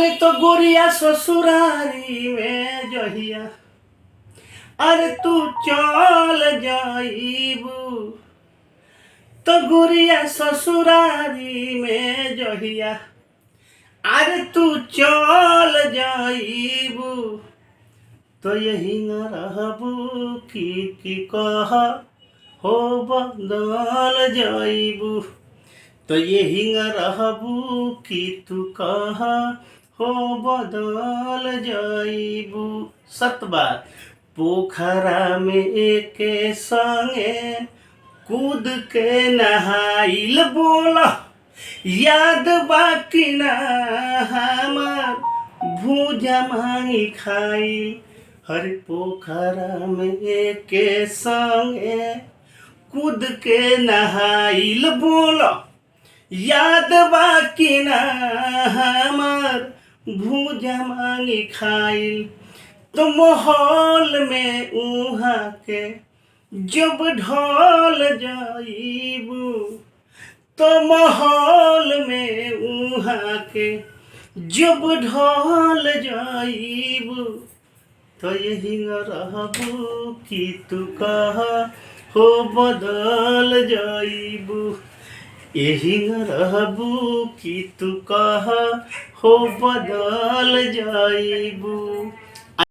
अरे तो गोरिया ससुरारी में जहिया अरे तू चल जाइबू, तो गोरिया ससुरारी में जहिया अरे तू चल जाइबू, तो यही न रहबू की कह हो बदल जाइबू, तो यही न रहबू कि तू कह हो बदल जाइबू। सत बात पोखरा में एके संगे कूद के नहाइल बोला याद बाकी ना हमार भूजा मांगी खाई। हर पोखरा में एके संगे कूद के नहाइल बोला याद बाकी ना हमार भूजा मांगी खाइल। तो माहौल में उहाँ के जब ढल जाइबू, तो माहौल में उहाँ के जब ढल जाइबू, तो यही न रहबू कि तू कह हो बदल जाइबू, यही न रहबू कि तू कह हो बदल जाइबू।